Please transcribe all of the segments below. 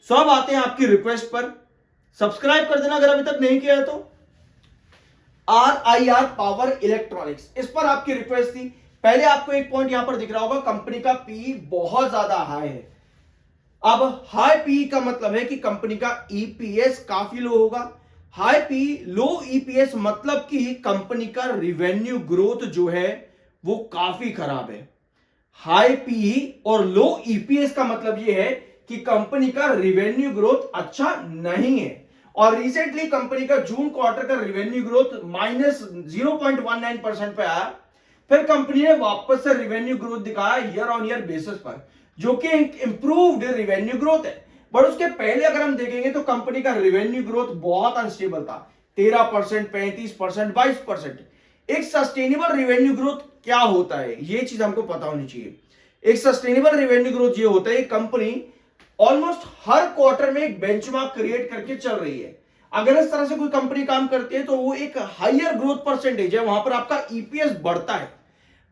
सो अब आते हैं आपकी रिक्वेस्ट पर, सब्सक्राइब कर देना अगर अभी तक नहीं किया है तो। RIR पावर इलेक्ट्रॉनिक्स, इस पर आपकी रिक्वेस्ट थी। पहले आपको एक पॉइंट यहां पर दिख रहा होगा, कंपनी का पी बहुत ज्यादा हाई है। अब हाई पी का मतलब है कि कंपनी का ईपीएस काफी लो होगा। हाई पी लो ईपीएस मतलब कि कंपनी का रिवेन्यू ग्रोथ जो है वो काफी खराब है। हाई पी और लो ईपीएस का मतलब यह है कि कंपनी का रिवेन्यू ग्रोथ अच्छा नहीं है। और रिसेंटली कंपनी का जून क्वार्टर का रिवेन्यू ग्रोथ -0.19% पे आया। फिर कंपनी ने वापस से रिवेन्यू ग्रोथ दिखाया ईयर ऑन ईयर बेसिस पर, जो कि इंप्रूव्ड रिवेन्यू ग्रोथ है। बट उसके पहले अगर हम देखेंगे तो कंपनी का रिवेन्यू ग्रोथ बहुत अनस्टेबल था, 13%, 35%, 22%। एक सस्टेनेबल रिवेन्यू ग्रोथ क्या होता है, यह चीज हमको पता होनी चाहिए। एक सस्टेनेबल रिवेन्यू ग्रोथ ये होता है, कंपनी ऑलमोस्ट हर क्वार्टर में एक बेंचमार्क क्रिएट करके चल रही है। अगर इस तरह से कोई कंपनी काम करती है तो वो एक हायर ग्रोथ परसेंटेज है, वहां पर आपका ईपीएस बढ़ता है।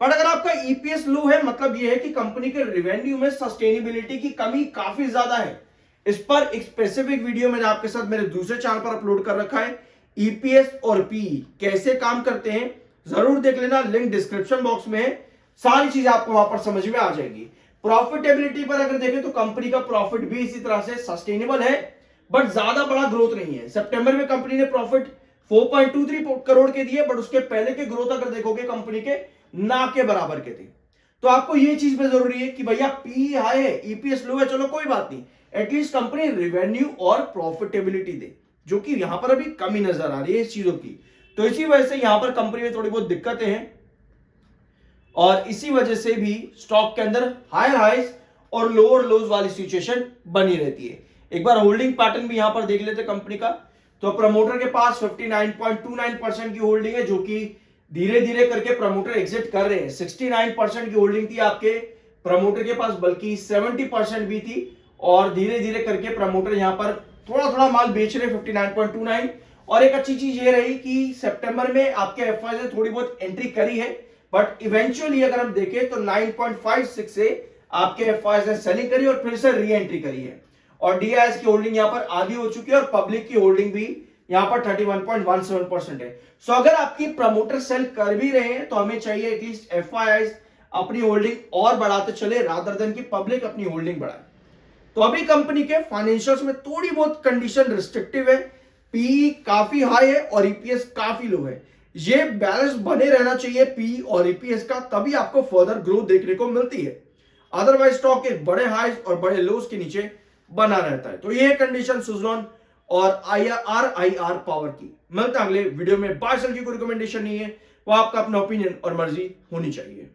पर अगर आपका ईपीएस लो है, मतलब यह है कि कंपनी के रिवेन्यू में सस्टेनेबिलिटी की कमी काफी ज्यादा है। इस पर एक स्पेसिफिक वीडियो मैंने आपके साथ मेरे दूसरे चैनल पर अपलोड कर रखा है। ईपीएस और पीई कैसे काम करते हैं जरूर देख लेना, लिंक डिस्क्रिप्शन बॉक्स में है। सारी चीजें आपको वहां पर समझ में आ जाएगी। प्रॉफिटेबिलिटी पर अगर देखें तो कंपनी का प्रॉफिट भी इसी तरह से सस्टेनेबल है, बट ज्यादा बड़ा ग्रोथ नहीं है। सितंबर में कंपनी ने प्रॉफिट 4.23 करोड़ के दिए, बट उसके पहले के ग्रोथ अगर देखोगे कंपनी के ना के बराबर के थे। तो आपको ये चीज पे जरूरी है कि भैया पी हाई है, ईपीएस लो है, चलो कोई बात नहीं, एटलीस्ट कंपनी रिवेन्यू और प्रॉफिटेबिलिटी दे, जो कि यहां पर अभी कमी नजर आ रही है इस चीजों की। तो इसी वजह से यहां पर कंपनी में थोड़ी बहुत दिक्कतें हैं, और इसी वजह से भी स्टॉक के अंदर हायर हाइज और लोअर लोज वाली सिचुएशन बनी रहती है। एक बार होल्डिंग पैटर्न भी यहां पर देख लेते कंपनी का। तो प्रमोटर के पास 59.29% की होल्डिंग है, जो कि धीरे धीरे करके प्रमोटर एग्जिट कर रहे हैं। 69% की होल्डिंग थी आपके प्रमोटर के पास, बल्कि 70% भी थी, और धीरे धीरे करके प्रमोटर यहां पर थोड़ा थोड़ा माल बेच रहे 59.29। और एक अच्छी चीज ये रही कि सितंबर में आपके एफआई से थोड़ी बहुत एंट्री करी है, बट इवेंचुअली अगर हम देखें तो 9.56 से आपके एफआई से सेलिंग करी और फिर से री एंट्री करी है। और डीआईएस की होल्डिंग यहां पर आधी हो चुकी है, और पब्लिक की होल्डिंग भी यहां पर 31.17% है। सो अगर आपकी प्रमोटर सेल कर भी रहे हैं तो हमें चाहिए एटलीस्ट एफआईआई अपनी होल्डिंग और बढ़ाते चले, रादर देन की पब्लिक अपनी होल्डिंग बढ़ाए। तो अभी कंपनी के फाइनेंशियल्स में थोड़ी बहुत कंडीशन रिस्ट्रिक्टिव है, पी काफी हाई है और ईपीएस काफी लो है। ये बैलेंस बने रहना चाहिए पी और ईपीएस का, तभी आपको फर्दर ग्रोथ देखने को मिलती है। अदरवाइज स्टॉक एक बड़े हाइज और बड़े लोस के नीचे बना रहता है। तो ये कंडीशन सुज़लॉन और RIR पावर की। मिलता है अगले वीडियो में। बाय सेल की कोई रिकमेंडेशन नहीं है, वो आपका अपना ओपिनियन और मर्जी होनी चाहिए।